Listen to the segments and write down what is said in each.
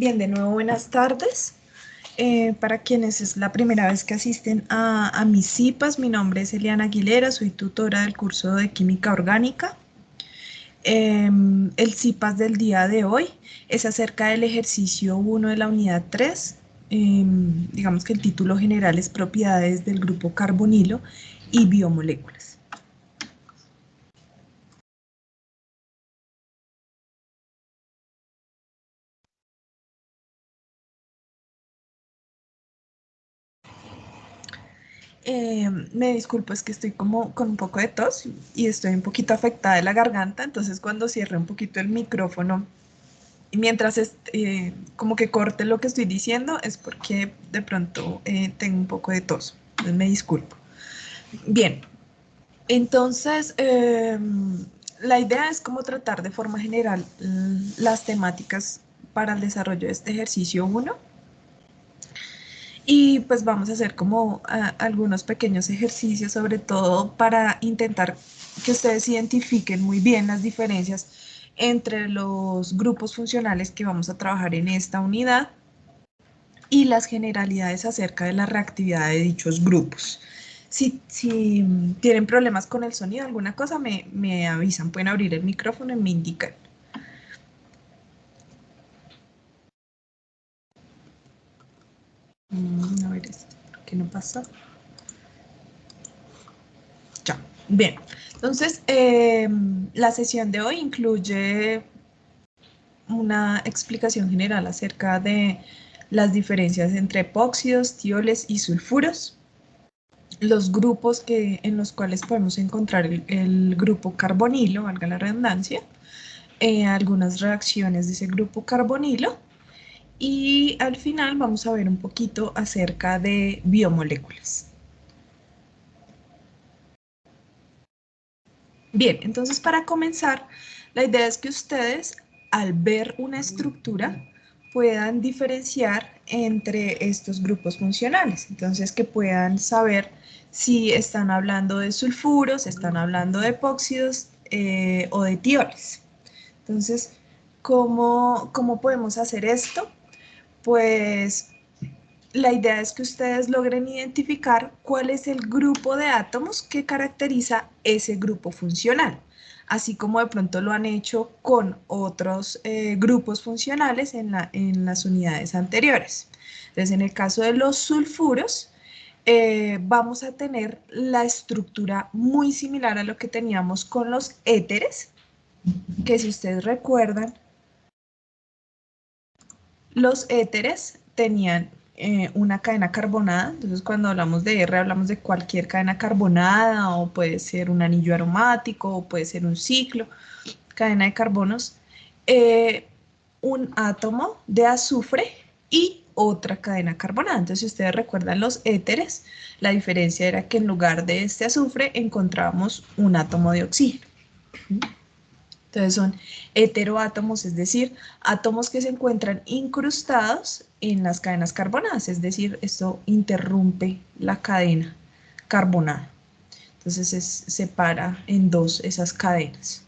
Bien, de nuevo buenas tardes. Para quienes es la primera vez que asisten a mis CIPAS, mi nombre es Eliana Aguilera, soy tutora del curso de Química Orgánica. El CIPAS del día de hoy es acerca del ejercicio 1 de la unidad 3. Digamos que el título general es Propiedades del grupo carbonilo y biomoléculas. Me disculpo, es que estoy como con un poco de tos y estoy un poquito afectada de la garganta, entonces cuando cierre un poquito el micrófono y mientras como que corte lo que estoy diciendo es porque de pronto tengo un poco de tos, entonces me disculpo. Bien, entonces la idea es como tratar de forma general las temáticas para el desarrollo de este ejercicio 1. Y pues vamos a hacer como algunos pequeños ejercicios, sobre todo para intentar que ustedes identifiquen muy bien las diferencias entre los grupos funcionales que vamos a trabajar en esta unidad y las generalidades acerca de la reactividad de dichos grupos. Si tienen problemas con el sonido, alguna cosa, me avisan, pueden abrir el micrófono y me indican. A ver, ¿por qué no pasa? Ya, bien. Entonces, la sesión de hoy incluye una explicación general acerca de las diferencias entre epóxidos, tioles y sulfuros, los grupos en los cuales podemos encontrar el grupo carbonilo, valga la redundancia, algunas reacciones de ese grupo carbonilo, y al final vamos a ver un poquito acerca de biomoléculas. Bien, entonces para comenzar, la idea es que ustedes, al ver una estructura, puedan diferenciar entre estos grupos funcionales. Entonces, que puedan saber si están hablando de sulfuros, están hablando de epóxidos o de tioles. Entonces, ¿cómo podemos hacer esto? Pues la idea es que ustedes logren identificar cuál es el grupo de átomos que caracteriza ese grupo funcional, así como de pronto lo han hecho con otros grupos funcionales en las unidades anteriores. Entonces, en el caso de los sulfuros, vamos a tener la estructura muy similar a lo que teníamos con los éteres, que si ustedes recuerdan, los éteres tenían una cadena carbonada, entonces cuando hablamos de R hablamos de cualquier cadena carbonada o puede ser un anillo aromático o puede ser un ciclo, cadena de carbonos, un átomo de azufre y otra cadena carbonada. Entonces, si ustedes recuerdan los éteres, la diferencia era que en lugar de este azufre encontrábamos un átomo de oxígeno. Entonces son heteroátomos, es decir, átomos que se encuentran incrustados en las cadenas carbonadas, es decir, esto interrumpe la cadena carbonada. Entonces se separa en dos esas cadenas.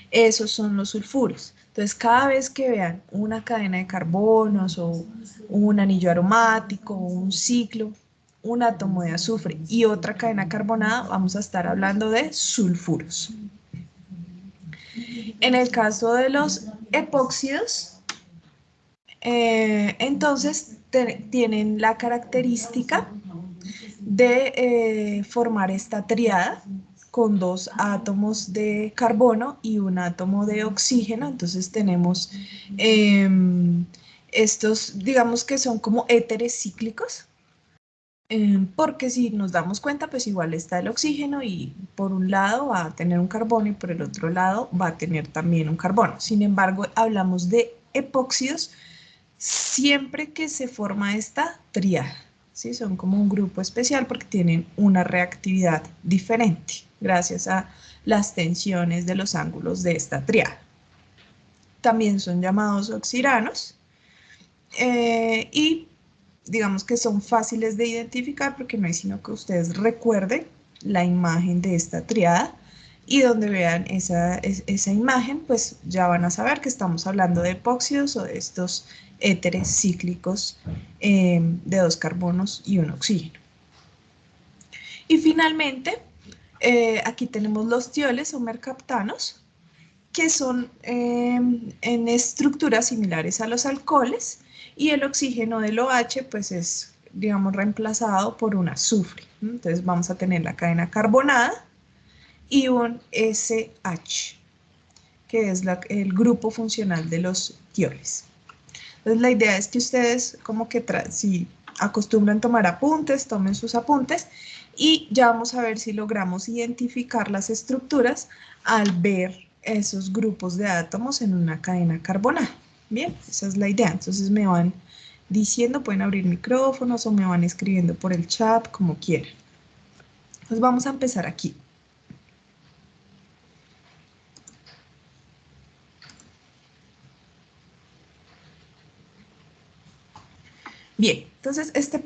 Esos son los sulfuros. Entonces cada vez que vean una cadena de carbonos o un anillo aromático o un ciclo, un átomo de azufre y otra cadena carbonada, vamos a estar hablando de sulfuros. En el caso de los epóxidos, entonces tienen la característica de formar esta triada con dos átomos de carbono y un átomo de oxígeno. Entonces tenemos estos, digamos que son como éteres cíclicos, porque si nos damos cuenta, pues igual está el oxígeno y por un lado va a tener un carbono y por el otro lado va a tener también un carbono. Sin embargo, hablamos de epóxidos siempre que se forma esta tríada, ¿sí? Son como un grupo especial porque tienen una reactividad diferente gracias a las tensiones de los ángulos de esta tríada. También son llamados oxiranos y digamos que son fáciles de identificar porque no hay sino que ustedes recuerden la imagen de esta triada Y donde vean esa imagen, pues ya van a saber que estamos hablando de epóxidos o de estos éteres cíclicos de 2 carbonos y un oxígeno. Y finalmente, aquí tenemos los tioles o mercaptanos, que son en estructuras similares a los alcoholes, y el oxígeno del OH pues es, digamos, reemplazado por un azufre. Entonces vamos a tener la cadena carbonada y un SH, que es el grupo funcional de los tioles. Entonces la idea es que ustedes como que si acostumbran tomar apuntes, tomen sus apuntes y ya vamos a ver si logramos identificar las estructuras al ver esos grupos de átomos en una cadena carbonada. Bien, esa es la idea. Entonces me van diciendo, pueden abrir micrófonos o me van escribiendo por el chat, como quieran. Entonces vamos a empezar aquí. Bien, entonces este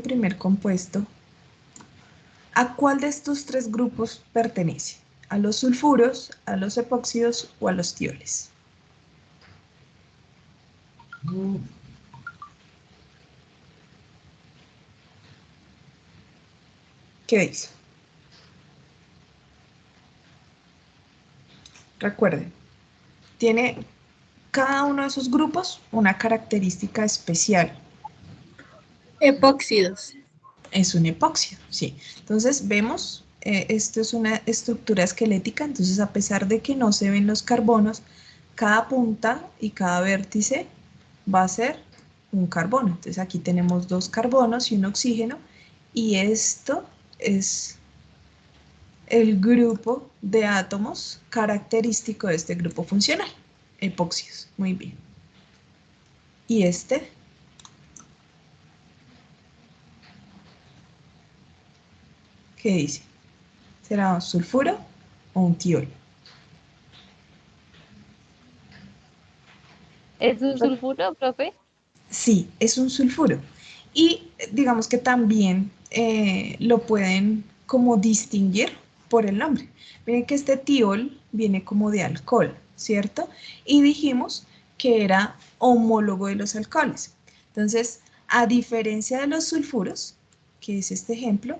primer compuesto, ¿a cuál de estos 3 grupos pertenece? ¿A los sulfuros, a los epóxidos o a los tioles? ¿Qué dice? Recuerden, tiene cada uno de esos grupos una característica especial. Epóxidos. Es un epóxido, sí. Entonces vemos, esto es una estructura esquelética, entonces a pesar de que no se ven los carbonos, cada punta y cada vértice va a ser un carbono. Entonces aquí tenemos 2 carbonos y un oxígeno, y esto es el grupo de átomos característico de este grupo funcional, epóxidos. Muy bien. Y este, ¿qué dice? ¿Será un sulfuro o un tiol? ¿Es un sulfuro, profe? Sí, es un sulfuro. Y digamos que también lo pueden como distinguir por el nombre. Miren que este tiol viene como de alcohol, ¿cierto? Y dijimos que era homólogo de los alcoholes. Entonces, a diferencia de los sulfuros, que es este ejemplo,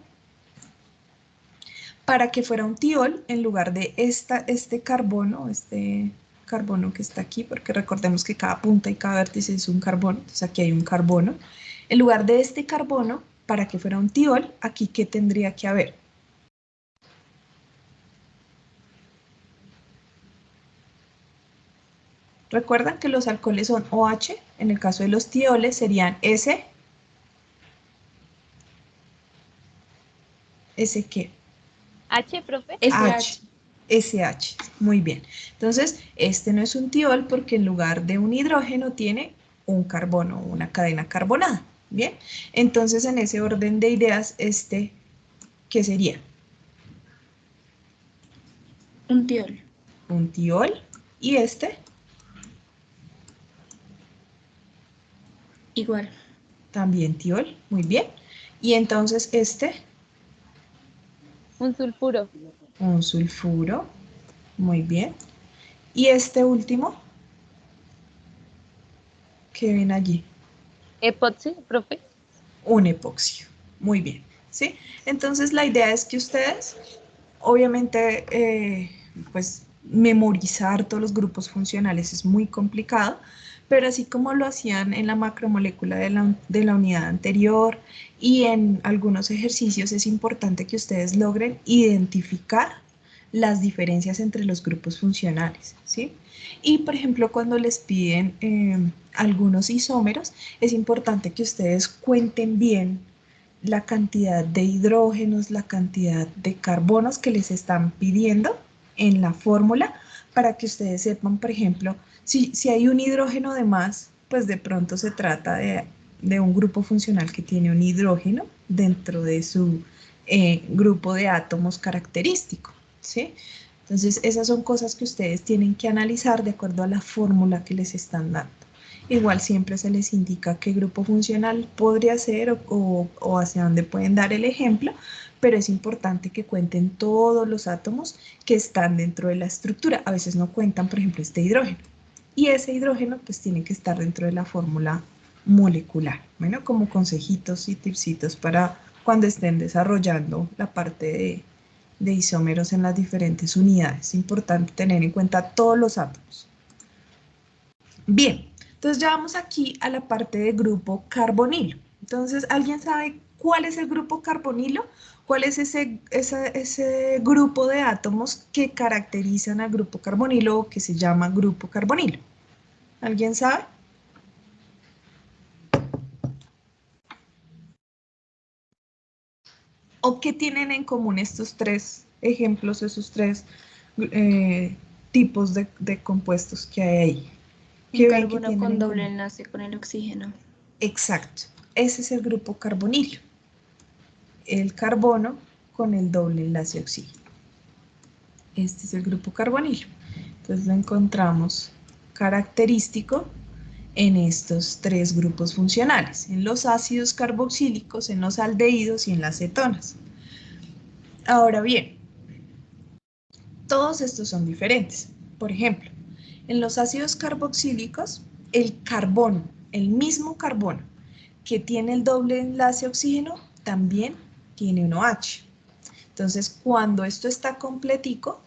para que fuera un tiol, en lugar de este carbono que está aquí, porque recordemos que cada punta y cada vértice es un carbono, entonces aquí hay un carbono, en lugar de este carbono, para que fuera un tiol, aquí ¿qué tendría que haber? Recuerdan que los alcoholes son OH, en el caso de los tioles serían S, ¿S qué? ¿H, profe? H, SH, muy bien. Entonces, este no es un tiol porque en lugar de un hidrógeno tiene un carbono, una cadena carbonada. Bien, entonces en ese orden de ideas, ¿qué sería? Un tiol. Un tiol. ¿Y este? Igual. También tiol, muy bien. Y entonces Un sulfuro. un sulfuro, muy bien. Y este último, ¿qué ven allí? ¿Epoxi, profe? Un epoxio, muy bien, ¿sí? Entonces la idea es que ustedes, obviamente, pues memorizar todos los grupos funcionales es muy complicado, pero así como lo hacían en la macromolécula de la unidad anterior y en algunos ejercicios, es importante que ustedes logren identificar las diferencias entre los grupos funcionales, ¿sí? Y por ejemplo, cuando les piden algunos isómeros, es importante que ustedes cuenten bien la cantidad de hidrógenos, la cantidad de carbonos que les están pidiendo en la fórmula, para que ustedes sepan, por ejemplo, si hay un hidrógeno de más, pues de pronto se trata de un grupo funcional que tiene un hidrógeno dentro de su grupo de átomos característico, ¿sí? Entonces, esas son cosas que ustedes tienen que analizar de acuerdo a la fórmula que les están dando. Igual siempre se les indica qué grupo funcional podría ser o hacia dónde pueden dar el ejemplo, pero es importante que cuenten todos los átomos que están dentro de la estructura. A veces no cuentan, por ejemplo, este hidrógeno. Y ese hidrógeno pues tiene que estar dentro de la fórmula molecular. Bueno, como consejitos y tipsitos para cuando estén desarrollando la parte de isómeros en las diferentes unidades. Es importante tener en cuenta todos los átomos. Bien, entonces ya vamos aquí a la parte de grupo carbonilo. Entonces, ¿alguien sabe cuál es el grupo carbonilo? ¿Cuál es ese grupo de átomos que caracterizan al grupo carbonilo o que se llama grupo carbonilo? ¿Alguien sabe? ¿O qué tienen en común estos tres ejemplos, esos tres tipos de compuestos que hay ahí? Un ¿Qué ven que carbono tienen con en doble común? enlace con el oxígeno. Exacto, ese es el grupo carbonilo. El carbono con el doble enlace oxígeno. Este es el grupo carbonilo. Entonces lo encontramos característico en estos tres grupos funcionales, en los ácidos carboxílicos, en los aldehídos y en las cetonas. Ahora bien, todos estos son diferentes. Por ejemplo, en los ácidos carboxílicos, el carbono, el mismo carbono que tiene el doble enlace oxígeno, también tiene un OH. Entonces, cuando esto está completico,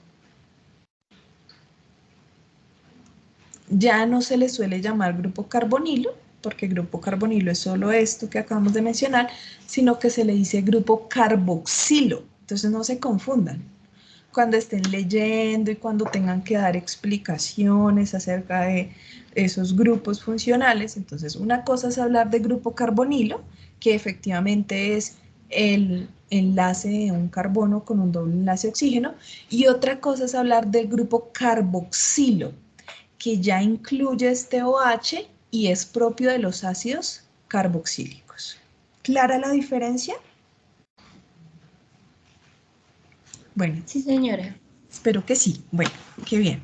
ya no se le suele llamar grupo carbonilo, porque grupo carbonilo es solo esto que acabamos de mencionar, sino que se le dice grupo carboxilo. Entonces, no se confundan. Cuando estén leyendo y cuando tengan que dar explicaciones acerca de esos grupos funcionales, entonces una cosa es hablar de grupo carbonilo, que efectivamente es el enlace de un carbono con un doble enlace oxígeno, y otra cosa es hablar del grupo carboxilo, que ya incluye este OH y es propio de los ácidos carboxílicos. ¿Clara la diferencia? Bueno, Sí, señora. espero que sí. Bueno, qué bien.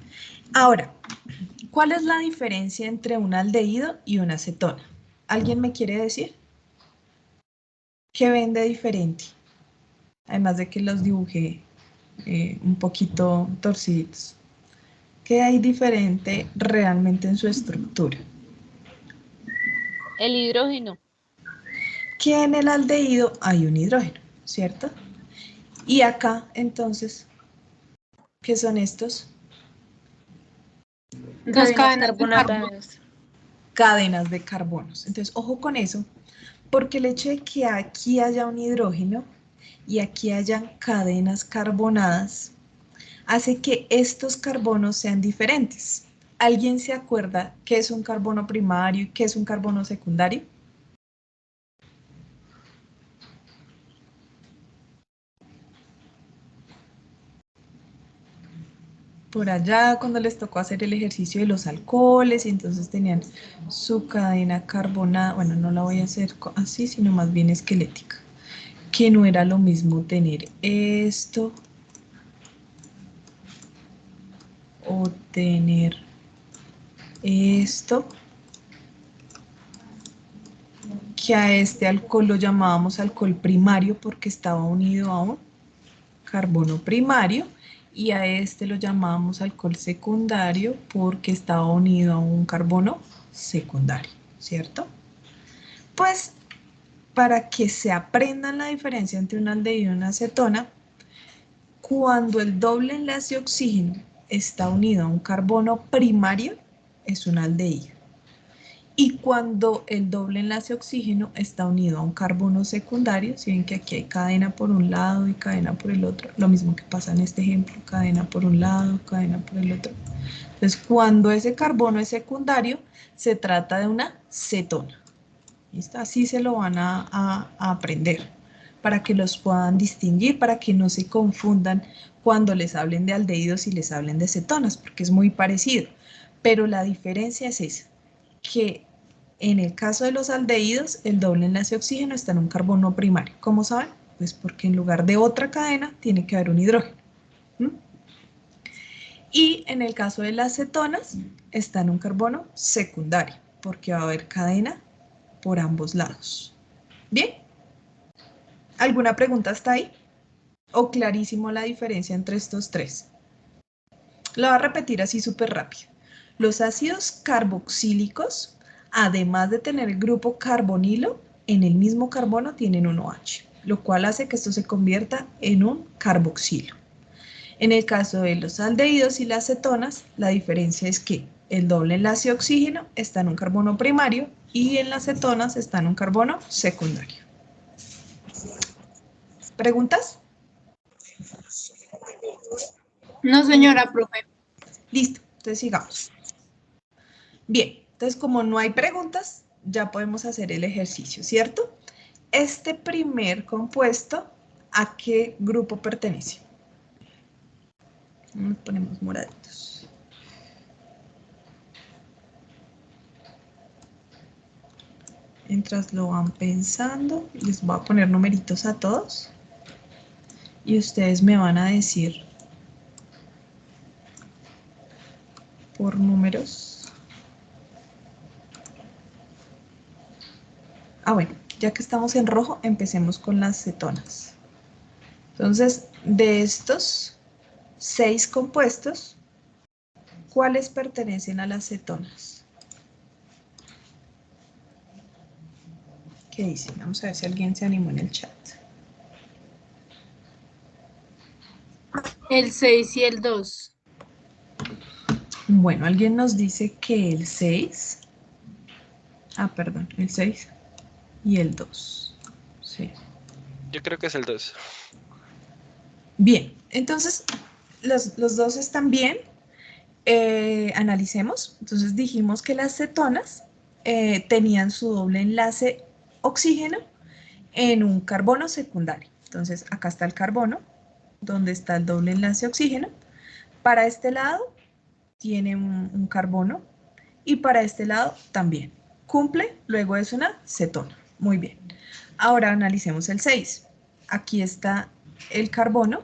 Ahora, ¿cuál es la diferencia entre un aldehído y una cetona? ¿Alguien me quiere decir? ¿Qué ven de diferente? Además de que los dibujé un poquito torcidos. ¿Qué hay diferente realmente en su estructura? El hidrógeno. Que en el aldehído hay un hidrógeno, ¿cierto? Y acá, entonces, ¿qué son estos? Dos Cadenas de cadenas carbono. carbonatadas. Cadenas de carbonos. Entonces, ojo con eso, porque el hecho de que aquí haya un hidrógeno y aquí hayan cadenas carbonadas hace que estos carbonos sean diferentes. ¿Alguien se acuerda qué es un carbono primario y qué es un carbono secundario? Por allá cuando les tocó hacer el ejercicio de los alcoholes y entonces tenían su cadena carbonada, bueno, no la voy a hacer así, sino más bien esquelética, que no era lo mismo tener esto o tener esto, que a este alcohol lo llamábamos alcohol primario porque estaba unido a un carbono primario y a este lo llamábamos alcohol secundario porque estaba unido a un carbono secundario, ¿cierto? Pues para que se aprendan la diferencia entre un aldehído y una acetona, cuando el doble enlace oxígeno está unido a un carbono primario, es un aldehído. Y cuando el doble enlace oxígeno está unido a un carbono secundario, si ven que aquí hay cadena por un lado y cadena por el otro, lo mismo que pasa en este ejemplo, cadena por un lado, cadena por el otro. Entonces, cuando ese carbono es secundario, se trata de una cetona. ¿Listo? Así se lo van a aprender, para que los puedan distinguir, para que no se confundan cuando les hablen de aldehídos y les hablen de cetonas, porque es muy parecido. Pero la diferencia es esa, que en el caso de los aldehídos, el doble enlace oxígeno está en un carbono primario. ¿Cómo saben? Pues porque en lugar de otra cadena tiene que haber un hidrógeno. ¿Mm? Y en el caso de las cetonas, está en un carbono secundario. porque va a haber cadena por ambos lados. ¿Bien? ¿Alguna pregunta hasta ahí? ¿O clarísimo la diferencia entre estos tres? Lo voy a repetir así súper rápido. Los ácidos carboxílicos, además de tener el grupo carbonilo, en el mismo carbono tienen un OH, lo cual hace que esto se convierta en un carboxilo. En el caso de los aldehídos y las cetonas, la diferencia es que el doble enlace de oxígeno está en un carbono primario y en las cetonas está en un carbono secundario. ¿Preguntas? No, señora, profe. Listo, entonces sigamos. Bien, entonces como no hay preguntas, ya podemos hacer el ejercicio, ¿cierto? Este primer compuesto, ¿a qué grupo pertenece? Nos ponemos moraditos. Mientras lo van pensando, les voy a poner numeritos a todos. Y ustedes me van a decir por números. Ah, bueno, ya que estamos en rojo, empecemos con las cetonas. Entonces, de estos 6 compuestos, ¿cuáles pertenecen a las cetonas? ¿Qué dicen? Vamos a ver si alguien se animó en el chat. El 6 y el 2. Bueno, alguien nos dice que el 6. Ah, perdón, el 6 y el 2. Sí. Yo creo que es el 2. Bien, entonces los dos están bien. Analicemos. Entonces dijimos que las cetonas tenían su doble enlace oxígeno en un carbono secundario. Entonces acá está el carbono, donde está el doble enlace oxígeno. Para este lado tiene un carbono y para este lado también. Cumple, luego es una cetona. Muy bien. Ahora analicemos el 6. Aquí está el carbono.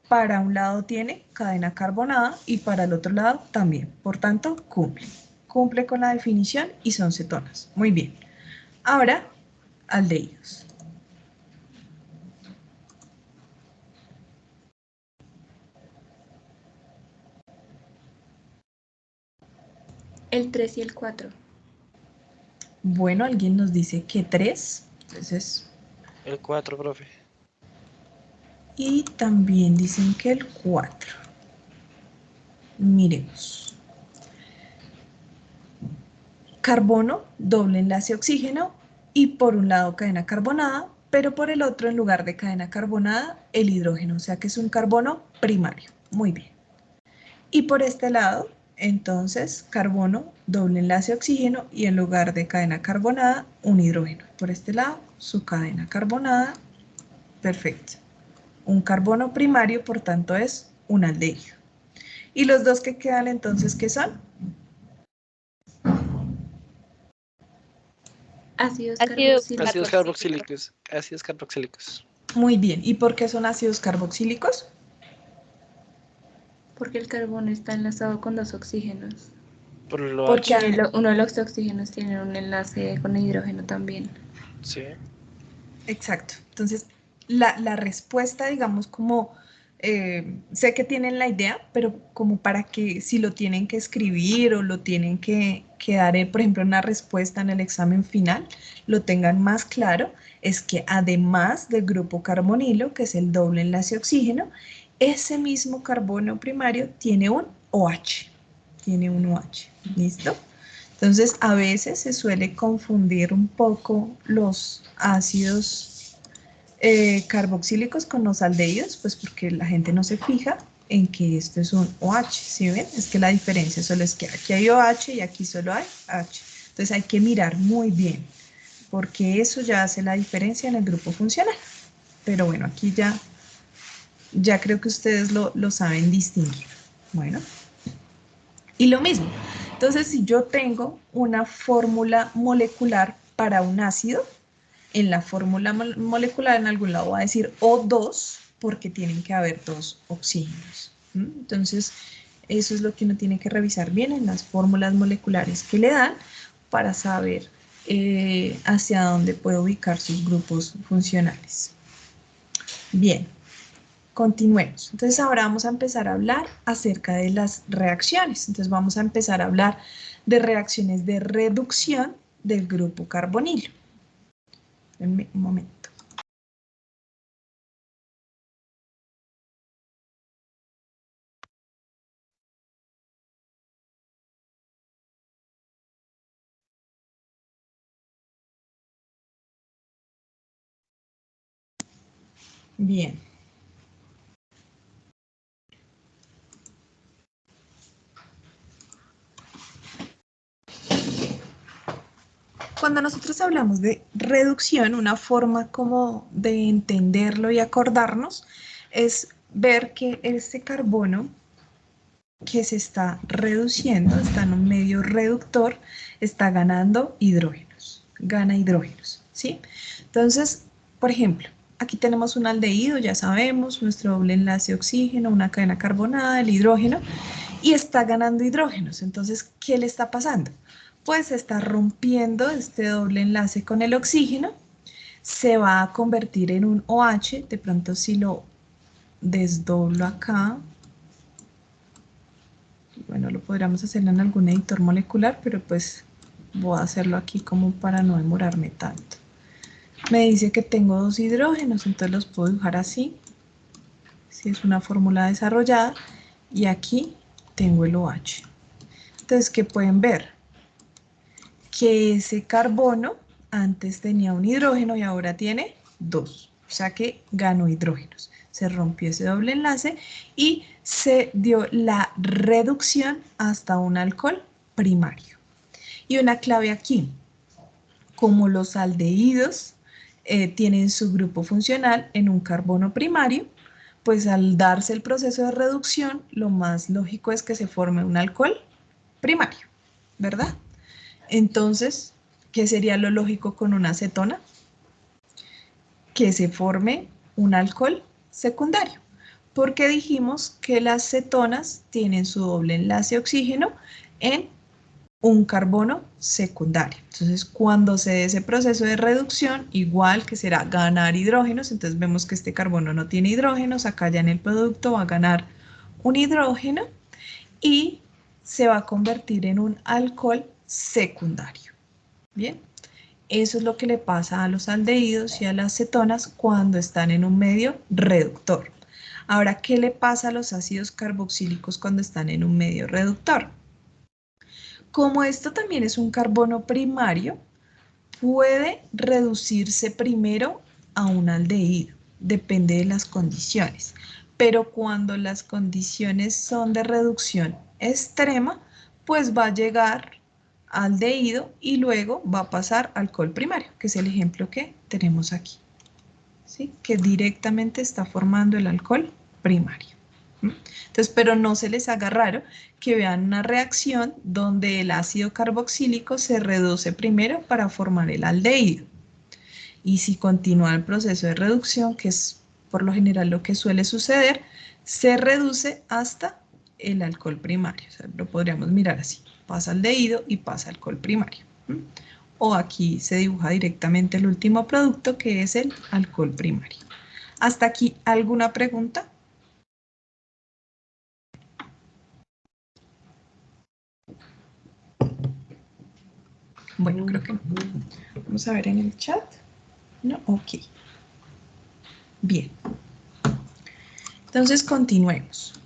Para un lado tiene cadena carbonada y para el otro lado también. Por tanto, cumple. Cumple con la definición y son cetonas. Muy bien. Ahora, aldehídos. El 3 y el 4. Bueno, alguien nos dice que 3. Entonces, El 4, profe. y también dicen que el 4. Miremos. Carbono, doble enlace oxígeno y por un lado cadena carbonada, pero por el otro en lugar de cadena carbonada el hidrógeno, o sea que es un carbono primario. Muy bien. Y por este lado, entonces, carbono, doble enlace oxígeno y en lugar de cadena carbonada, un hidrógeno. Por este lado, su cadena carbonada. Perfecto. Un carbono primario, por tanto, es un aldehído. ¿Y los dos que quedan entonces qué son? Ácidos Ácido Ácidos carboxílicos. carboxílicos. Ácidos carboxílicos. Muy bien. ¿Y por qué son ácidos carboxílicos? Porque el carbono está enlazado con dos oxígenos. Por lo Porque H. Uno de los oxígenos tiene un enlace con el hidrógeno también. Sí. exacto. Entonces, la respuesta, digamos, como sé que tienen la idea, pero como para que si lo tienen que escribir o lo tienen que dar, por ejemplo, una respuesta en el examen final, lo tengan más claro, es que además del grupo carbonilo, que es el doble enlace oxígeno, ese mismo carbono primario tiene un OH. Tiene un OH. ¿Listo? Entonces, a veces se suele confundir un poco los ácidos carboxílicos con los aldehídos, pues porque la gente no se fija en que esto es un OH, ¿sí ven? Es que la diferencia solo es que aquí hay OH y aquí solo hay H. Entonces hay que mirar muy bien, porque eso ya hace la diferencia en el grupo funcional. Pero bueno, aquí ya creo que ustedes lo saben distinguir. Bueno. Y lo mismo, entonces si yo tengo una fórmula molecular para un ácido, en la fórmula molecular en algún lado va a decir O2 porque tienen que haber dos oxígenos. Entonces, Eso es lo que uno tiene que revisar bien en las fórmulas moleculares que le dan para saber hacia dónde puede ubicar sus grupos funcionales. Bien, continuemos. Entonces ahora vamos a empezar a hablar acerca de las reacciones. Entonces vamos a empezar a hablar de reacciones de reducción del grupo carbonilo. Denme un momento. Bien. Cuando nosotros hablamos de reducción, una forma como de entenderlo y acordarnos es ver que este carbono que se está reduciendo, está en un medio reductor, está ganando hidrógenos, gana hidrógenos, ¿sí? Entonces, por ejemplo, aquí tenemos un aldehído, ya sabemos, nuestro doble enlace oxígeno, una cadena carbonada, el hidrógeno, y está ganando hidrógenos. Entonces, ¿qué le está pasando? Pues está rompiendo este doble enlace con el oxígeno, se va a convertir en un OH, de pronto si lo desdoblo acá, bueno, lo podríamos hacer en algún editor molecular, pero pues voy a hacerlo aquí como para no demorarme tanto. Me dice que tengo dos hidrógenos, entonces los puedo dibujar así, si es una fórmula desarrollada, y aquí tengo el OH. Entonces, ¿qué pueden ver? Que ese carbono antes tenía un hidrógeno y ahora tiene dos, o sea que ganó hidrógenos. Se rompió ese doble enlace y se dio la reducción hasta un alcohol primario. Y una clave aquí, como los aldehídos tienen su grupo funcional en un carbono primario, pues al darse el proceso de reducción, lo más lógico es que se forme un alcohol primario, ¿verdad? Entonces, ¿qué sería lo lógico con una acetona? Que se forme un alcohol secundario, porque dijimos que las cetonas tienen su doble enlace oxígeno en un carbono secundario. Entonces, cuando se dé ese proceso de reducción, igual que será ganar hidrógenos, entonces vemos que este carbono no tiene hidrógenos, acá ya en el producto va a ganar un hidrógeno y se va a convertir en un alcohol secundario. Bien, eso es lo que le pasa a los aldehídos y a las cetonas cuando están en un medio reductor. Ahora, ¿qué le pasa a los ácidos carboxílicos cuando están en un medio reductor? Como esto también es un carbono primario, puede reducirse primero a un aldehído, depende de las condiciones. Pero cuando las condiciones son de reducción extrema, pues va a llegar al aldehído y luego va a pasar al alcohol primario, que es el ejemplo que tenemos aquí, ¿sí? Que directamente está formando el alcohol primario. Entonces, pero no se les haga raro que vean una reacción donde el ácido carboxílico se reduce primero para formar el aldehído. Y si continúa el proceso de reducción, que es por lo general lo que suele suceder, se reduce hasta el alcohol primario. O sea, lo podríamos mirar así. Pasa aldehído y pasa alcohol primario. O aquí se dibuja directamente el último producto, que es el alcohol primario. ¿Hasta aquí alguna pregunta? Bueno, creo que no. Vamos a ver en el chat. No, ok. Bien. Entonces continuemos.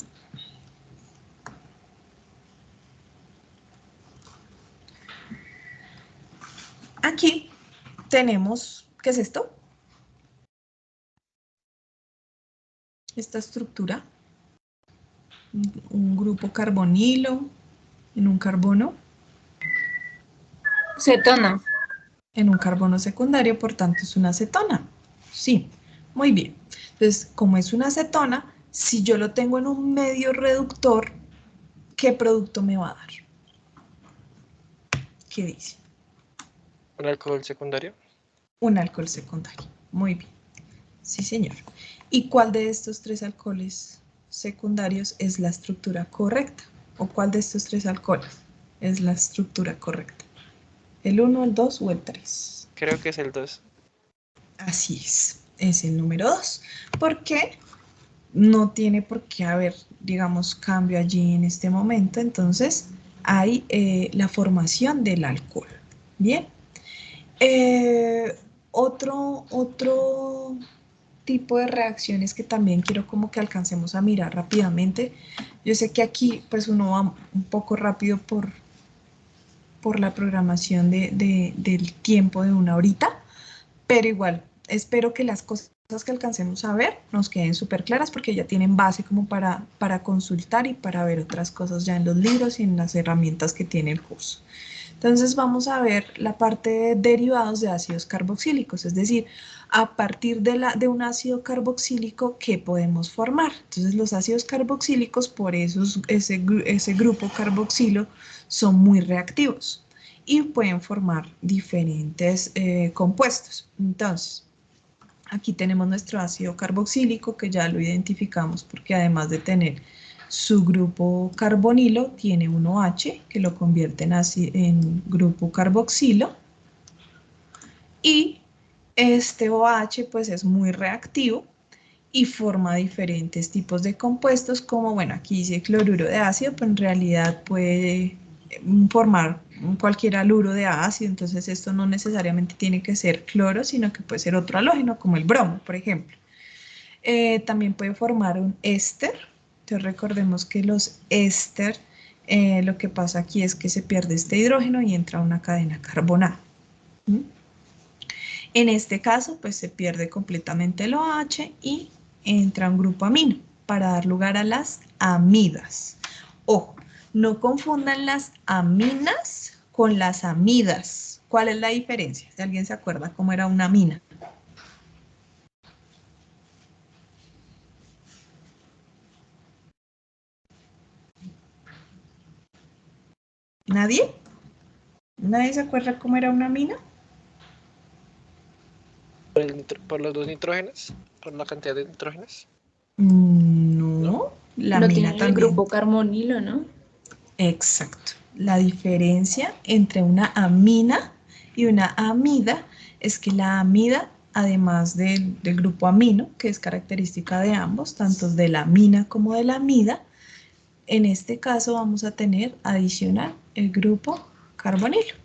Aquí tenemos, ¿qué es esto? Esta estructura. Un grupo carbonilo en un carbono. Cetona. En un carbono secundario, por tanto es una acetona. Sí, muy bien. Entonces, como es una acetona, si yo lo tengo en un medio reductor, ¿qué producto me va a dar? ¿Qué dice? ¿Un alcohol secundario? Un alcohol secundario. Muy bien. Sí, señor. ¿Y cuál de estos tres alcoholes secundarios es la estructura correcta? ¿O cuál de estos tres alcoholes es la estructura correcta? ¿El 1, el 2 o el 3? Creo que es el 2. Así es el número 2. ¿Por qué? No tiene por qué haber, digamos, cambio allí en este momento. Entonces, hay la formación del alcohol. Bien. Otro tipo de reacciones que también quiero como que alcancemos a mirar rápidamente. Yo sé que aquí pues uno va un poco rápido por la programación del tiempo de una horita, pero igual espero que las cosas que alcancemos a ver nos queden súper claras porque ya tienen base como para consultar y para ver otras cosas ya en los libros y en las herramientas que tiene el curso. Entonces vamos a ver la parte de derivados de ácidos carboxílicos, es decir, a partir de un ácido carboxílico, ¿qué podemos formar? Entonces los ácidos carboxílicos, por eso ese grupo carboxilo, son muy reactivos y pueden formar diferentes compuestos. Entonces, aquí tenemos nuestro ácido carboxílico que ya lo identificamos porque además de tener su grupo carbonilo, tiene un OH que lo convierte en grupo carboxilo y este OH pues es muy reactivo y forma diferentes tipos de compuestos como, bueno, aquí dice cloruro de ácido, pero en realidad puede formar cualquier haluro de ácido, entonces esto no necesariamente tiene que ser cloro, sino que puede ser otro halógeno como el bromo, por ejemplo. También puede formar un éster, entonces recordemos que los éster, lo que pasa aquí es que se pierde este hidrógeno y entra una cadena carbonada. ¿Mm? En este caso, pues se pierde completamente el OH y entra un grupo amino para dar lugar a las amidas. Ojo, no confundan las aminas con las amidas. ¿Cuál es la diferencia? Si alguien se acuerda cómo era una amina. ¿Nadie? ¿Nadie se acuerda cómo era una amina? Por los dos nitrógenos, por la cantidad de nitrógenos, ¿no? No, la No amina tienen el también. grupo carbonilo, ¿no? Exacto. La diferencia entre una amina y una amida es que la amida, además del grupo amino, que es característica de ambos, tanto de la amina como de la amida, en este caso vamos a tener adicional el grupo carbonilo.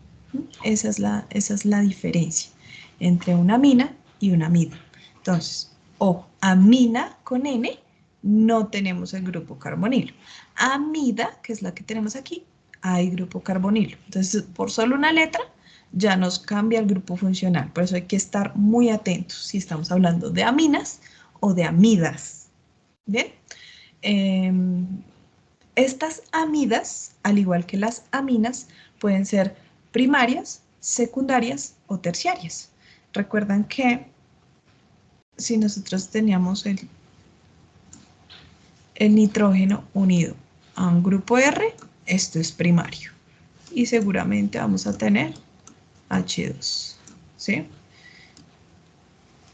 Esa es la diferencia entre una amina y una amida. Entonces, ojo, amina con N, no tenemos el grupo carbonilo. Amida, que es la que tenemos aquí, hay grupo carbonilo. Entonces, por solo una letra, ya nos cambia el grupo funcional. Por eso hay que estar muy atentos si estamos hablando de aminas o de amidas. ¿Bien? Estas amidas, al igual que las aminas, pueden ser primarias, secundarias o terciarias. Recuerdan que si nosotros teníamos el nitrógeno unido a un grupo R, esto es primario. Y seguramente vamos a tener H2, ¿sí?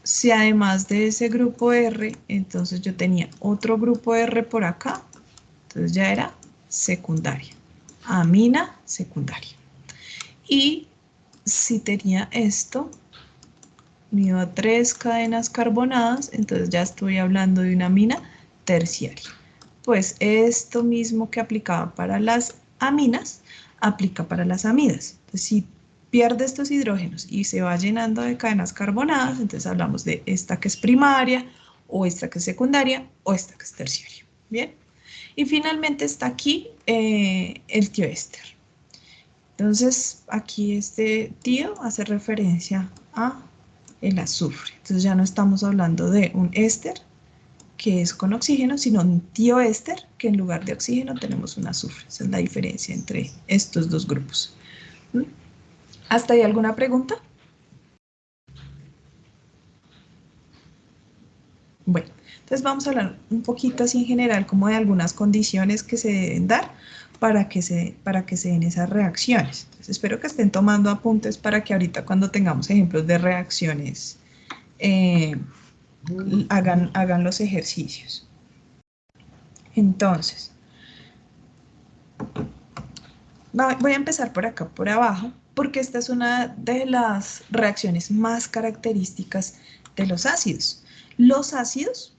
Si además de ese grupo R, entonces yo tenía otro grupo R por acá, entonces ya era secundaria. Amina secundaria. Y si tenía esto, unido a 3 cadenas carbonadas, entonces ya estoy hablando de una amina terciaria. Pues esto mismo que aplicaba para las aminas, aplica para las amidas. Entonces, si pierde estos hidrógenos y se va llenando de cadenas carbonadas, entonces hablamos de esta que es primaria, o esta que es secundaria, o esta que es terciaria. Bien. Y finalmente está aquí el tioéster. Entonces, aquí este tío hace referencia a el azufre. Entonces ya no estamos hablando de un éster, que es con oxígeno, sino un tioéster, que en lugar de oxígeno tenemos un azufre. Esa es la diferencia entre estos dos grupos. ¿Hasta ahí alguna pregunta? Bueno, entonces vamos a hablar un poquito así en general como de algunas condiciones que se deben dar para que se den esas reacciones. Entonces espero que estén tomando apuntes para que ahorita cuando tengamos ejemplos de reacciones hagan los ejercicios. Entonces, Voy a empezar por acá, por abajo, porque esta es una de las reacciones más características de los ácidos. Los ácidos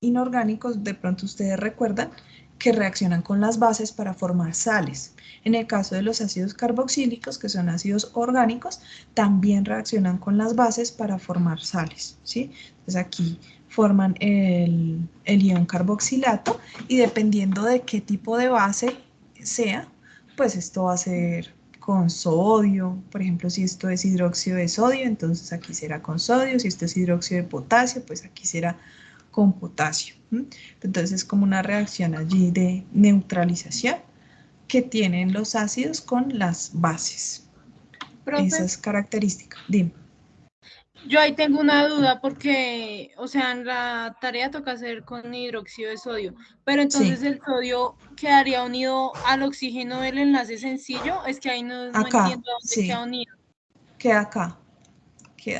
inorgánicos, de pronto ustedes recuerdan, que reaccionan con las bases para formar sales. En el caso de los ácidos carboxílicos, que son ácidos orgánicos, también reaccionan con las bases para formar sales, ¿sí? Entonces aquí forman el ion carboxilato y dependiendo de qué tipo de base sea, pues esto va a ser con sodio, por ejemplo, si esto es hidróxido de sodio, entonces aquí será con sodio, si esto es hidróxido de potasio, pues aquí será con potasio. Entonces es como una reacción allí de neutralización que tienen los ácidos con las bases. Profe, Esa es característica. Dime. yo ahí tengo una duda porque, o sea, en la tarea toca hacer con hidróxido de sodio, pero entonces Sí, el sodio quedaría unido al oxígeno del enlace sencillo. Es que ahí no acá, entiendo a dónde sí, queda unido. queda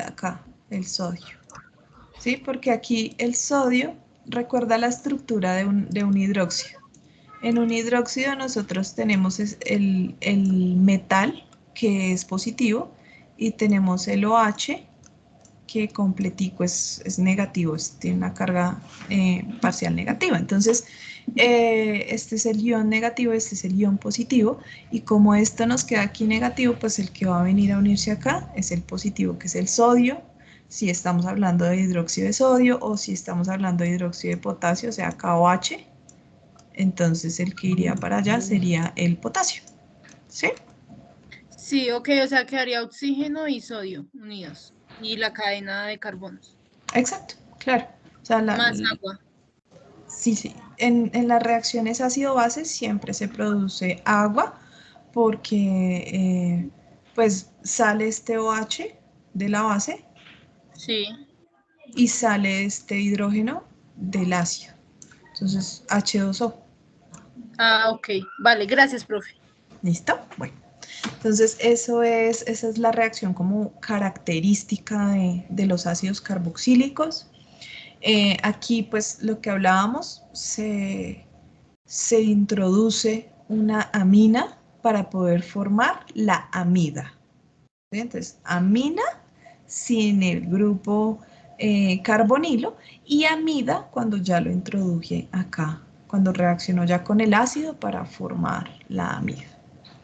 acá el sodio. ¿Sí? Porque aquí el sodio recuerda la estructura de un hidróxido. En un hidróxido nosotros tenemos el metal, que es positivo, y tenemos el OH, que completico es negativo, tiene una carga parcial negativa. Entonces, este es el ion negativo, este es el ion positivo, y como esto nos queda aquí negativo, pues el que va a venir a unirse acá es el positivo, que es el sodio, si estamos hablando de hidróxido de sodio, o si estamos hablando de hidróxido de potasio, o sea, KOH, entonces el que iría para allá sería el potasio, ¿sí? Sí, ok, o sea, quedaría oxígeno y sodio unidos y la cadena de carbonos, Exacto, claro. O sea, más agua. sí, sí. En las reacciones ácido-base siempre se produce agua porque pues sale este OH de la base Sí. y sale este hidrógeno del ácido. Entonces, H2O. Ah, ok. Vale, gracias, profe. ¿Listo? Bueno. Entonces, esa es la reacción como característica de los ácidos carboxílicos. Aquí, pues, lo que hablábamos, se introduce una amina para poder formar la amida. ¿Sí? Entonces, amina sin el grupo carbonilo y amida cuando ya lo introduje acá, cuando reaccionó ya con el ácido para formar la amida.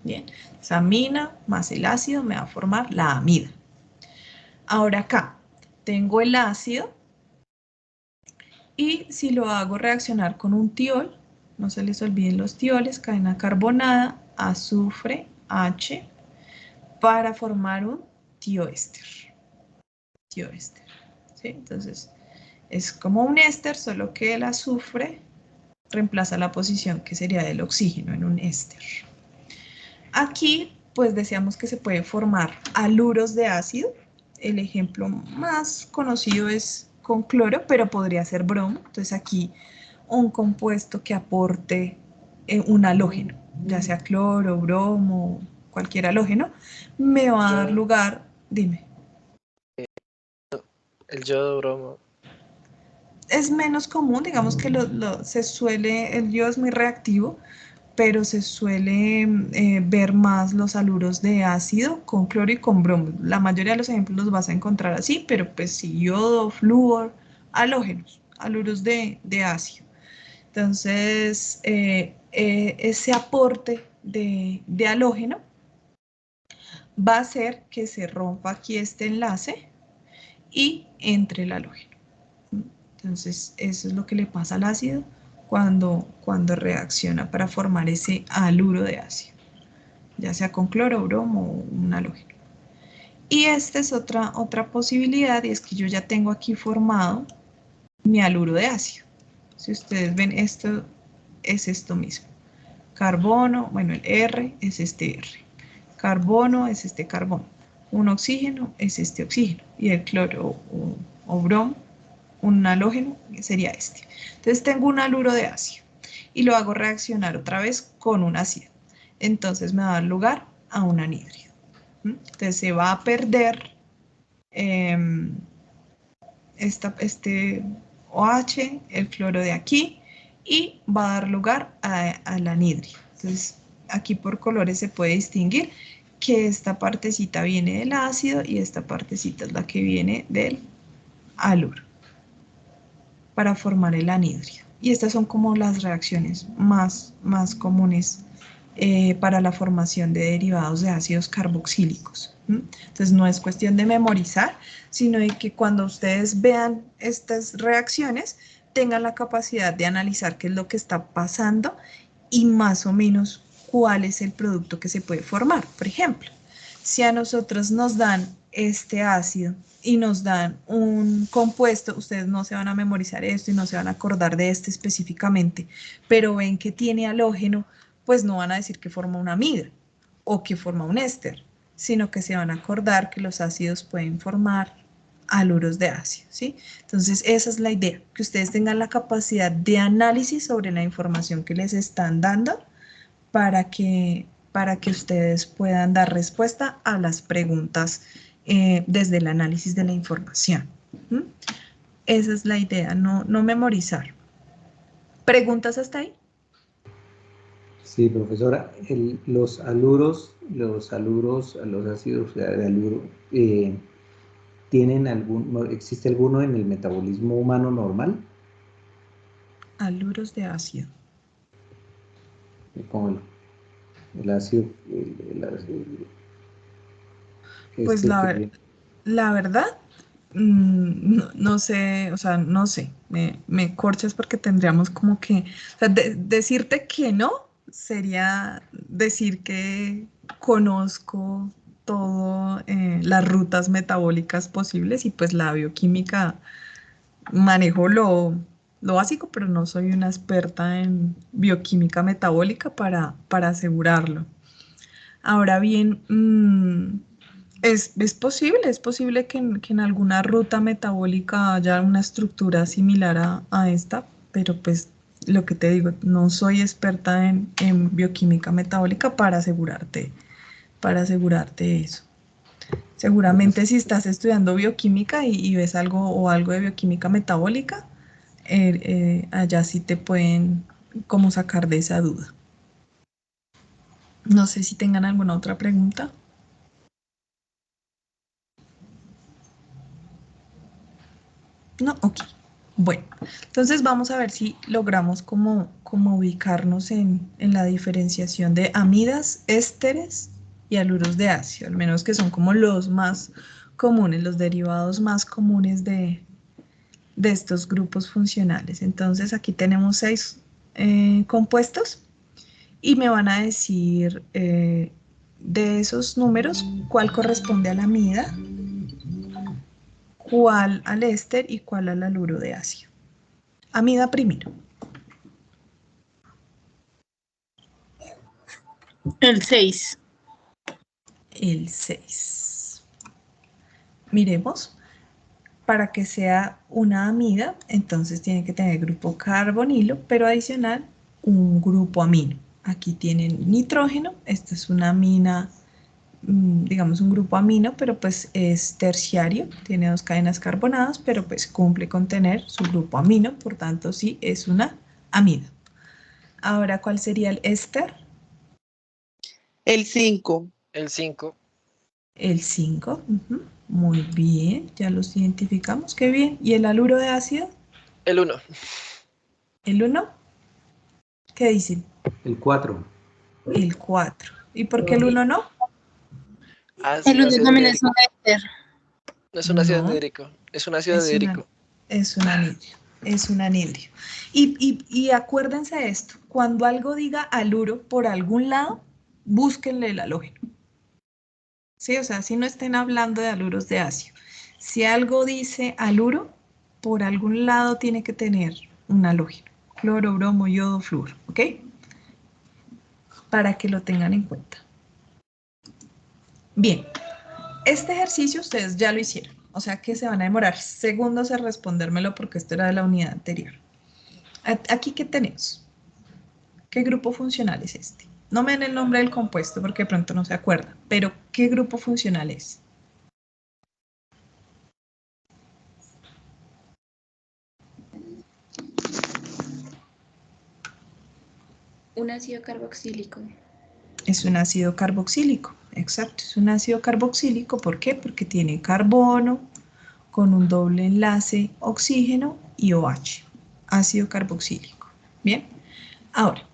Bien, esa amina más el ácido me va a formar la amida. Ahora acá tengo el ácido y si lo hago reaccionar con un tiol, no se les olviden los tioles, cadena carbonada, azufre, H, para formar un tioéster. Tioéster, ¿sí? Entonces, es como un éster, solo que el azufre reemplaza la posición que sería del oxígeno en un éster. Aquí, pues decíamos que se puede formar haluros de ácido. El ejemplo más conocido es con cloro, pero podría ser bromo. Entonces aquí un compuesto que aporte un halógeno, ya sea cloro, bromo, cualquier halógeno, me va a dar lugar, dime. El yodo, bromo. Es menos común, digamos que se suele, el yodo es muy reactivo, pero se suele ver más los haluros de ácido con cloro y con bromo. La mayoría de los ejemplos los vas a encontrar así, pero pues sí, yodo, flúor, halógenos, haluros de ácido. Entonces, ese aporte de halógeno va a hacer que se rompa aquí este enlace y entre el halógeno. Entonces, eso es lo que le pasa al ácido cuando reacciona para formar ese haluro de ácido, ya sea con cloro, bromo o un halógeno. Y esta es otra posibilidad, y es que yo ya tengo aquí formado mi haluro de ácido. Si ustedes ven, esto es esto mismo. Carbono, bueno, el R es este R. Carbono es este carbono. Un oxígeno es este oxígeno. Y el cloro o bromo, un halógeno, sería este. Entonces tengo un haluro de ácido y lo hago reaccionar otra vez con un ácido. Entonces me va a dar lugar a un anhídrido. Entonces se va a perder este OH, el cloro de aquí, y va a dar lugar al anhídrido. Entonces aquí por colores se puede distinguir que esta partecita viene del ácido y esta partecita es la que viene del haluro para formar el anhídrido. Y estas son como las reacciones más comunes para la formación de derivados de ácidos carboxílicos. Entonces no es cuestión de memorizar, sino de que cuando ustedes vean estas reacciones tengan la capacidad de analizar qué es lo que está pasando y más o menos cuál es el producto que se puede formar. Por ejemplo, si a nosotros nos dan este ácido y nos dan un compuesto, ustedes no se van a memorizar esto y no se van a acordar de este específicamente, pero ven que tiene halógeno, pues no van a decir que forma una amida o que forma un éster, sino que se van a acordar que los ácidos pueden formar haluros de ácido, ¿sí? Entonces esa es la idea, que ustedes tengan la capacidad de análisis sobre la información que les están dando para que ustedes puedan dar respuesta a las preguntas desde el análisis de la información. ¿Mm? Esa es la idea, no memorizar. ¿Preguntas hasta ahí? Sí, profesora, los haluros, los ácidos de haluro, ¿existe alguno en el metabolismo humano normal? Haluros de ácido. Como el ácido, Pues la verdad, no sé, o sea, no sé, me corchas porque tendríamos como que, o sea, decirte que no sería decir que conozco todo las rutas metabólicas posibles y pues la bioquímica manejo lo básico, pero no soy una experta en bioquímica metabólica para asegurarlo. Ahora bien, es posible que en alguna ruta metabólica haya una estructura similar a esta, pero pues lo que te digo, no soy experta en bioquímica metabólica para asegurarte eso. Seguramente si estás estudiando bioquímica y ves algo o algo de bioquímica metabólica, allá sí te pueden como sacar de esa duda. No sé si tengan alguna otra pregunta. No, ok. Bueno, entonces vamos a ver si logramos como ubicarnos en la diferenciación de amidas, ésteres y haluros de ácido, al menos que son como los más comunes, los derivados más comunes de estos grupos funcionales. Entonces aquí tenemos 6 compuestos y me van a decir de esos números cuál corresponde a la amida, cuál al éster y cuál al haluro de ácido. Amida primero. El 6. El 6. Miremos, para que sea una amida, entonces tiene que tener grupo carbonilo, pero adicional un grupo amino. Aquí tienen nitrógeno, esta es una amina, digamos un grupo amino, pero pues es terciario, tiene 2 cadenas carbonadas, pero pues cumple con tener su grupo amino, por tanto sí es una amida. Ahora, ¿cuál sería el éster? El 5. El 5. El 5. Muy bien, ya los identificamos, qué bien. ¿Y el haluro de ácido? El 1. ¿El 1? ¿Qué dicen? El 4. El 4. ¿Y por qué el 1 no? El Ácido 1 también es anhídrico. un éster. No es un ácido No, anhídrico. Es un ácido es anhídrico. un anhidrio. Es un anhidrio. Y acuérdense de esto, cuando algo diga haluro por algún lado, búsquenle el halógeno. Sí, o sea, si no estén hablando de haluros de ácido. Si algo dice haluro, por algún lado tiene que tener un halógeno. Cloro, bromo, yodo, flúor, ¿ok? Para que lo tengan en cuenta. Bien, este ejercicio ustedes ya lo hicieron, o sea que se van a demorar segundos en respondérmelo porque esto era de la unidad anterior. Aquí, ¿qué tenemos? ¿Qué grupo funcional es este? No me den el nombre del compuesto porque de pronto no se acuerdan, pero ¿qué grupo funcional es? Un ácido carboxílico. Es un ácido carboxílico, exacto, es un ácido carboxílico. ¿Por qué? Porque tiene carbono con un doble enlace oxígeno y OH, ácido carboxílico. Bien, ahora,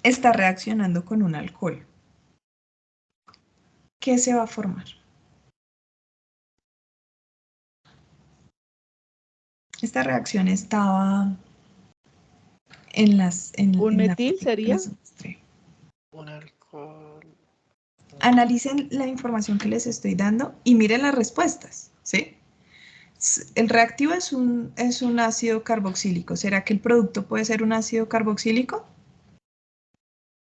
está reaccionando con un alcohol. ¿Qué se va a formar? Esta reacción estaba en las... ¿Un en la metil película sería? que les mostré. Un alcohol. Analicen la información que les estoy dando y miren las respuestas, ¿sí? El reactivo es un ácido carboxílico. ¿Será que el producto puede ser un ácido carboxílico?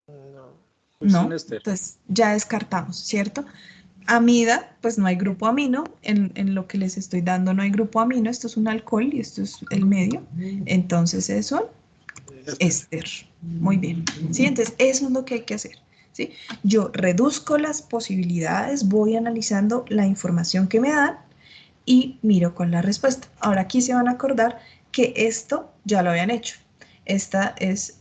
No. Es un No, éster. entonces ya descartamos, ¿cierto? Amida, pues no hay grupo amino, en lo que les estoy dando no hay grupo amino, esto es un alcohol y esto es el medio, entonces es un éster. Muy bien, ¿sí? Entonces eso es lo que hay que hacer, ¿sí? Yo reduzco las posibilidades, voy analizando la información que me dan y miro con la respuesta. Ahora aquí se van a acordar que esto ya lo habían hecho. Esta es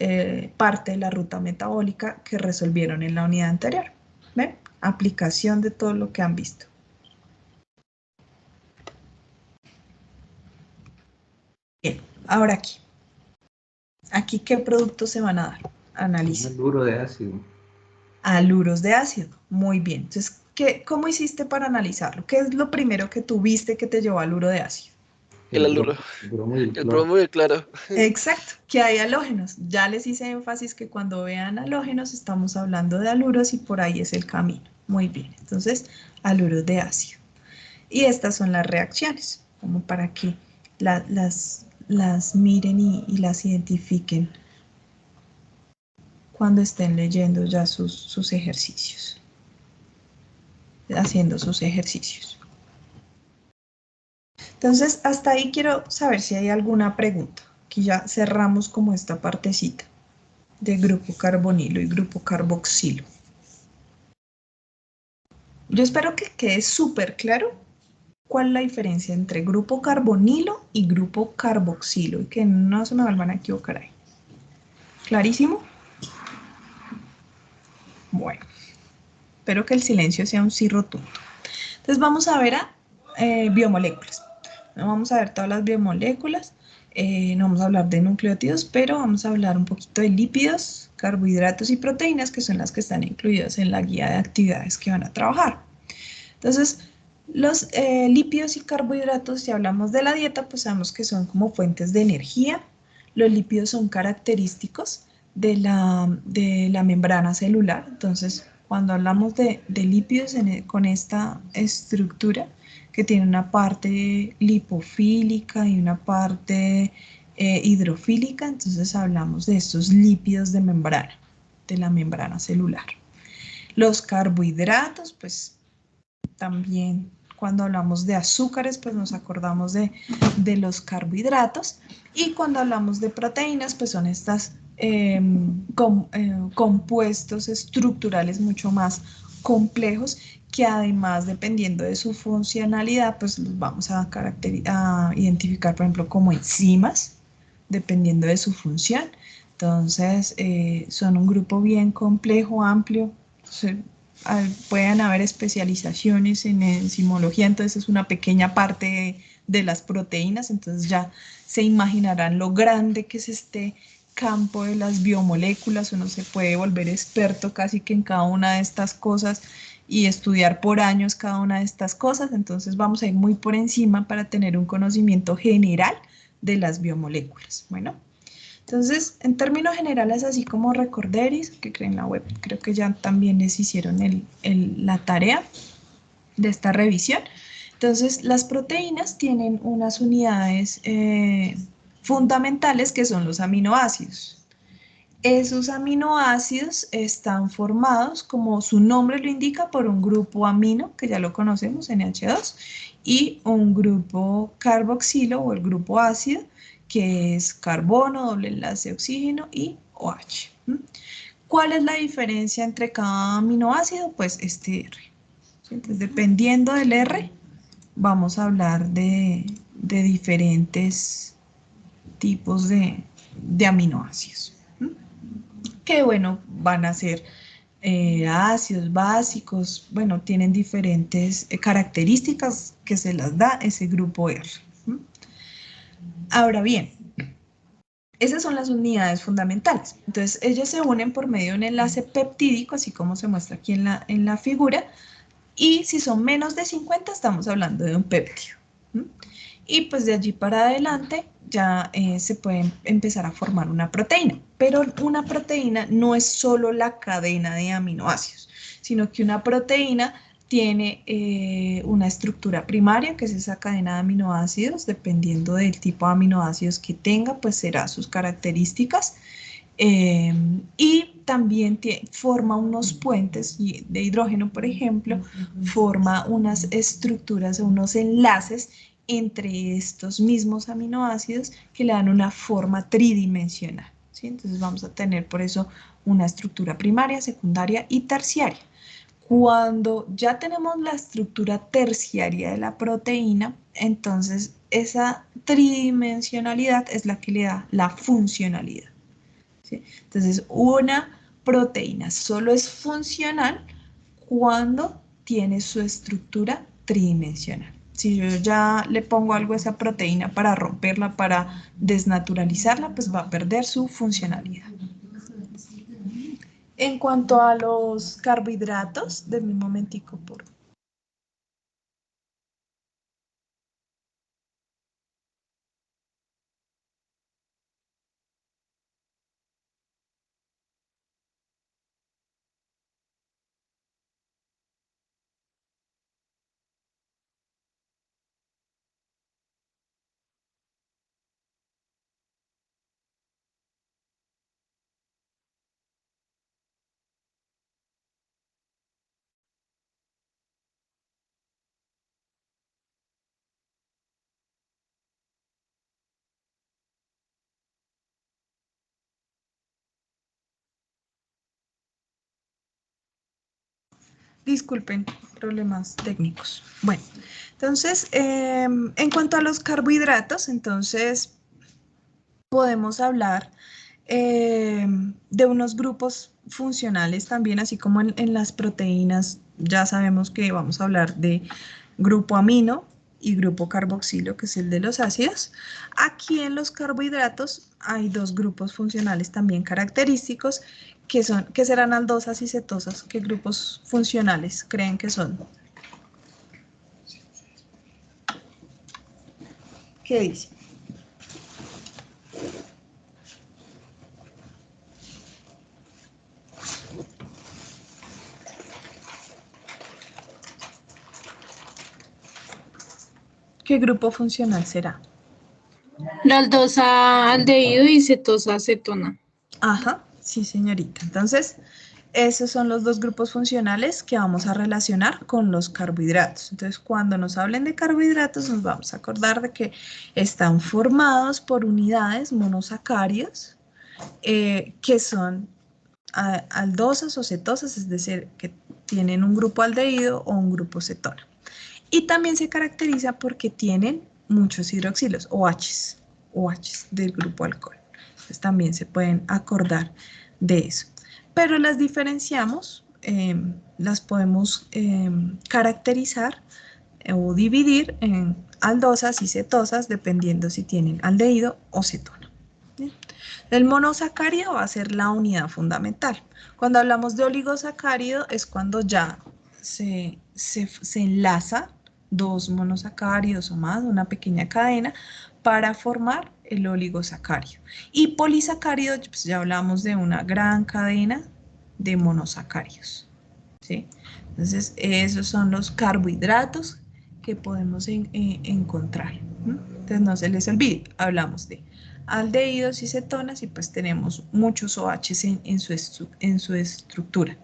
parte de la ruta metabólica que resolvieron en la unidad anterior. ¿Ven? Aplicación de todo lo que han visto. Bien, ahora aquí. Aquí, ¿qué productos se van a dar? Un Analicen. haluro de ácido. Haluros de ácido. Muy bien. Entonces, ¿cómo hiciste para analizarlo? ¿Qué es lo primero que tuviste que te llevó al haluro de ácido? El aluro. El bromo y el El cloro. bromo y el claro. Exacto, que hay halógenos. Ya les hice énfasis que cuando vean halógenos estamos hablando de haluros y por ahí es el camino. Muy bien, entonces haluros de ácido. Y estas son las reacciones, como para que las miren y las identifiquen cuando estén leyendo ya sus ejercicios, haciendo sus ejercicios. Entonces, hasta ahí quiero saber si hay alguna pregunta. Aquí ya cerramos como esta partecita de grupo carbonilo y grupo carboxilo. Yo espero que quede súper claro cuál es la diferencia entre grupo carbonilo y grupo carboxilo y que no se me vuelvan a equivocar ahí. ¿Clarísimo? Bueno, espero que el silencio sea un sí rotundo. Entonces vamos a ver a biomoléculas. Vamos a ver todas las biomoléculas. No vamos a hablar de nucleótidos, pero vamos a hablar un poquito de lípidos, carbohidratos y proteínas, que son las que están incluidas en la guía de actividades que van a trabajar. Entonces, los lípidos y carbohidratos, si hablamos de la dieta, pues sabemos que son como fuentes de energía. Los lípidos son característicos de la membrana celular. Entonces, cuando hablamos de lípidos con esta estructura, que tiene una parte lipofílica y una parte hidrofílica, entonces hablamos de estos lípidos de membrana, de la membrana celular. Los carbohidratos, pues también cuando hablamos de azúcares, pues nos acordamos de los carbohidratos. Y cuando hablamos de proteínas, pues son estas compuestos estructurales mucho más complejos que además, dependiendo de su funcionalidad, pues los vamos a identificar, por ejemplo, como enzimas, dependiendo de su función. Entonces, son un grupo bien complejo, amplio. Pueden haber especializaciones en enzimología, entonces es una pequeña parte de las proteínas, entonces ya se imaginarán lo grande que es este campo de las biomoléculas. Uno se puede volver experto casi que en cada una de estas cosas y estudiar por años cada una de estas cosas, entonces vamos a ir muy por encima para tener un conocimiento general de las biomoléculas. Bueno, entonces en términos generales, así como recorderis, que creen la web, creo que ya también les hicieron la tarea de esta revisión. Entonces las proteínas tienen unas unidades fundamentales que son los aminoácidos. Esos aminoácidos están formados, como su nombre lo indica, por un grupo amino, que ya lo conocemos, NH2, y un grupo carboxilo o el grupo ácido, que es carbono, doble enlace oxígeno y OH. ¿Cuál es la diferencia entre cada aminoácido? Pues este R. Entonces, dependiendo del R, vamos a hablar de diferentes tipos de aminoácidos. Que bueno, van a ser ácidos básicos, bueno, tienen diferentes características que se las da ese grupo R. Ahora bien, esas son las unidades fundamentales. Entonces, ellos se unen por medio de un enlace peptídico, así como se muestra aquí en la figura, y si son menos de 50, estamos hablando de un péptido. Y pues de allí para adelante ya se puede empezar a formar una proteína. Pero una proteína no es solo la cadena de aminoácidos, sino que una proteína tiene una estructura primaria, que es esa cadena de aminoácidos. Dependiendo del tipo de aminoácidos que tenga, pues será sus características. Y también forma unos puentes de hidrógeno, por ejemplo, forma unas estructuras o unos enlaces entre estos mismos aminoácidos que le dan una forma tridimensional, ¿sí? Entonces vamos a tener por eso una estructura primaria, secundaria y terciaria. Cuando ya tenemos la estructura terciaria de la proteína, entonces esa tridimensionalidad es la que le da la funcionalidad. ¿Sí? Entonces, una proteína solo es funcional cuando tiene su estructura tridimensional. Si yo ya le pongo algo a esa proteína para romperla, para desnaturalizarla, pues va a perder su funcionalidad. En cuanto a los carbohidratos, denme un momentico por favor. Disculpen, problemas técnicos. Bueno, entonces, en cuanto a los carbohidratos, entonces podemos hablar de unos grupos funcionales también, así como en las proteínas. Ya sabemos que vamos a hablar de grupo amino y grupo carboxilo, que es el de los ácidos. Aquí en los carbohidratos hay dos grupos funcionales también característicos, que serán aldosas y cetosas. ¿Qué grupos funcionales creen que son? ¿Qué dicen? ¿Qué grupo funcional será? La aldosa aldehído y cetosa acetona. Ajá, sí, señorita. Entonces, esos son los dos grupos funcionales que vamos a relacionar con los carbohidratos. Entonces, cuando nos hablen de carbohidratos, nos vamos a acordar de que están formados por unidades monosacáridos que son aldosas o cetosas, es decir, que tienen un grupo aldehído o un grupo cetona. Y también se caracteriza porque tienen muchos hidroxilos, OHs del grupo alcohol. Entonces también se pueden acordar de eso. Pero las diferenciamos, las podemos caracterizar o dividir en aldosas y cetosas dependiendo si tienen aldehído o cetona. ¿Bien? El monosacárido va a ser la unidad fundamental. Cuando hablamos de oligosacárido es cuando ya se enlaza dos monosacáridos o más, una pequeña cadena, para formar el oligosacárido. Y polisacárido, pues ya hablamos de una gran cadena de monosacáridos. ¿Sí? Entonces, esos son los carbohidratos que podemos encontrar. Entonces, no se les olvide, hablamos de aldehídos y cetonas y pues tenemos muchos OHs en su estructura.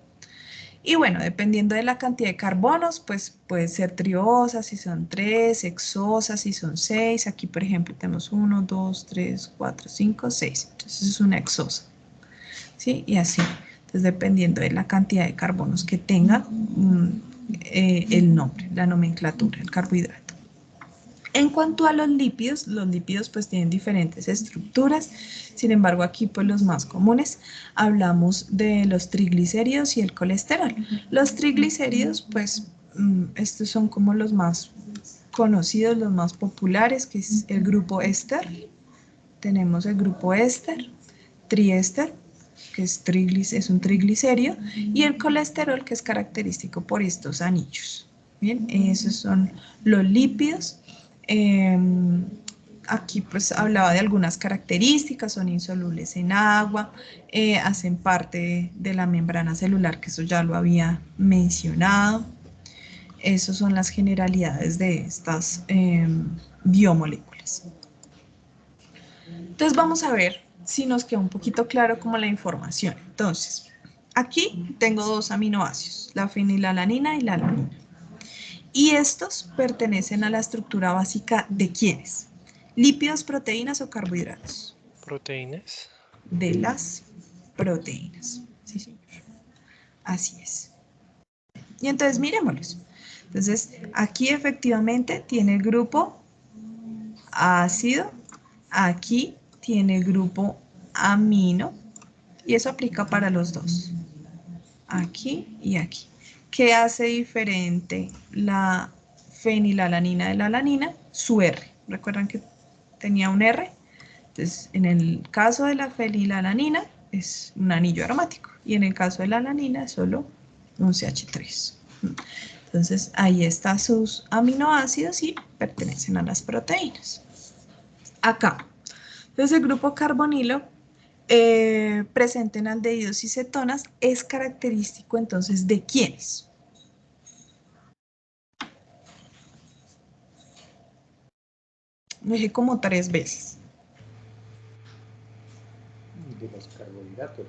Y bueno, dependiendo de la cantidad de carbonos, pues puede ser triosas si son 3, hexosas si son 6. Aquí, por ejemplo, tenemos 1, 2, 3, 4, 5, 6. Entonces es una hexosa. ¿Sí? Y así. Entonces, dependiendo de la cantidad de carbonos que tenga, el nombre, la nomenclatura, el carbohidrato. En cuanto a los lípidos pues tienen diferentes estructuras, sin embargo aquí pues los más comunes hablamos de los triglicéridos y el colesterol. Los triglicéridos pues estos son como los más conocidos, los más populares, que es el grupo éster. Tenemos el grupo éster, triéster, que es un triglicérido, y el colesterol, que es característico por estos anillos. Bien, esos son los lípidos. Aquí pues hablaba de algunas características, son insolubles en agua, hacen parte de la membrana celular, que eso ya lo había mencionado. Esas son las generalidades de estas biomoléculas. Entonces vamos a ver si nos queda un poquito claro como la información. Entonces, aquí tengo dos aminoácidos, la fenilalanina y la alanina. Y estos pertenecen a la estructura básica ¿de quiénes? ¿Lípidos, proteínas o carbohidratos? Proteínas. De las proteínas. Sí, señor. Así es. Y entonces miremoslos. Entonces, aquí efectivamente tiene el grupo ácido, aquí tiene el grupo amino, y eso aplica para los dos. Aquí y aquí. ¿Qué hace diferente la fenilalanina de la alanina? Su R. ¿Recuerdan que tenía un R? Entonces, en el caso de la fenilalanina es un anillo aromático y en el caso de la alanina es solo un CH3. Entonces, ahí están sus aminoácidos y pertenecen a las proteínas. Acá. Entonces, el grupo carbonilo presente en aldehídos y cetonas es característico entonces ¿de quiénes? Lo dije como 3 veces. De los carbohidratos.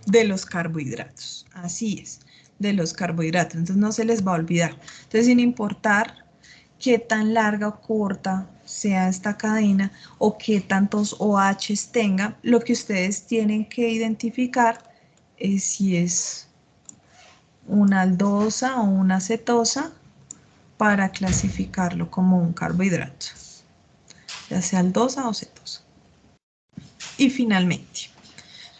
De los carbohidratos, así es, de los carbohidratos, entonces no se les va a olvidar. Entonces, sin importar qué tan larga o corta sea esta cadena o qué tantos OHs tenga, lo que ustedes tienen que identificar es si es una aldosa o una cetosa para clasificarlo como un carbohidrato, ya sea aldosa o cetosa. Y finalmente,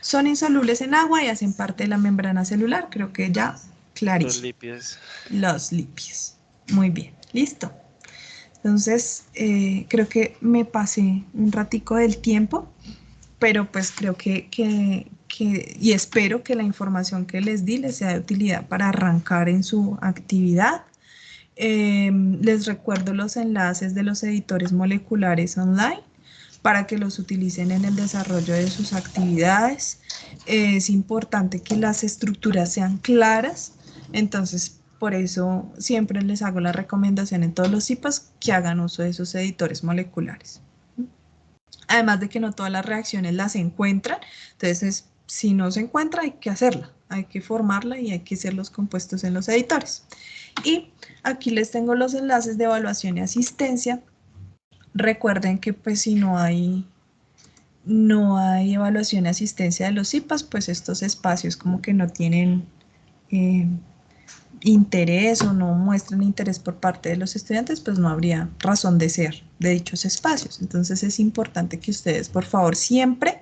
son insolubles en agua y hacen parte de la membrana celular, creo que ya clarísimo. Los lípidos. Los lípidos. Muy bien, listo. Entonces, creo que me pasé un ratico del tiempo, pero pues creo y espero que la información que les di les sea de utilidad para arrancar en su actividad. Les recuerdo los enlaces de los editores moleculares online para que los utilicen en el desarrollo de sus actividades. Es importante que las estructuras sean claras, entonces por eso siempre les hago la recomendación en todos los CIPAs que hagan uso de esos editores moleculares. Además de que no todas las reacciones las encuentran, entonces si no se encuentra hay que hacerla, hay que formarla y hay que hacer los compuestos en los editores. Y aquí les tengo los enlaces de evaluación y asistencia. Recuerden que pues si no hay evaluación y asistencia de los CIPAs, pues estos espacios como que no tienen interés o no muestran interés por parte de los estudiantes, pues no habría razón de ser de dichos espacios. Entonces es importante que ustedes por favor siempre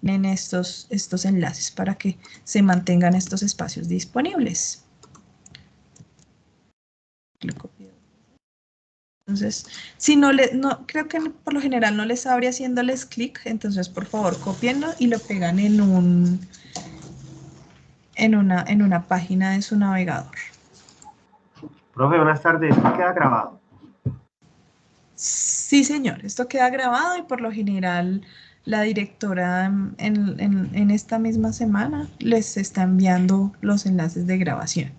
den estos enlaces para que se mantengan estos espacios disponibles. Entonces, si no, creo que por lo general no les abre haciéndoles clic, entonces por favor copienlo y lo pegan en una página de su navegador. Profe, buenas tardes. ¿Esto queda grabado? Sí, señor. Esto queda grabado y por lo general la directora en esta misma semana les está enviando los enlaces de grabación.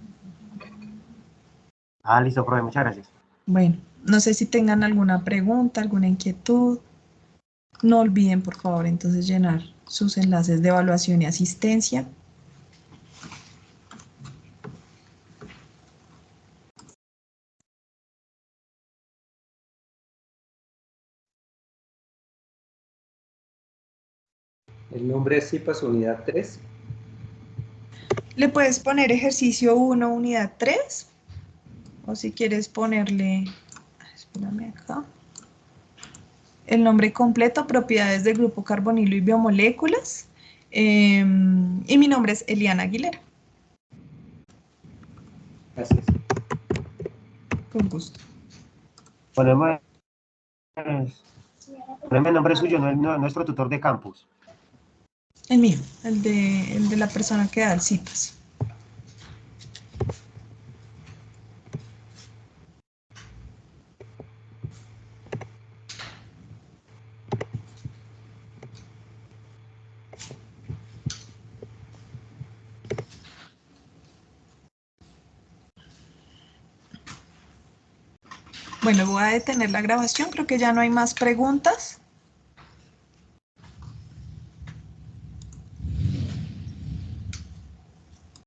Ah, listo, profe. Muchas gracias. Bueno, no sé si tengan alguna pregunta, alguna inquietud. No olviden, por favor, entonces llenar sus enlaces de evaluación y asistencia. El nombre es CIPAS Unidad 3. Le puedes poner ejercicio 1, unidad 3. O si quieres ponerle... Espérame acá. El nombre completo, propiedades del grupo carbonilo y biomoléculas. Y mi nombre es Eliana Aguilera. Gracias. Con gusto. Ponemos el nombre suyo, no nuestro tutor de campus. El mío, el de la persona que da el CIPAS. Bueno, voy a detener la grabación, creo que ya no hay más preguntas.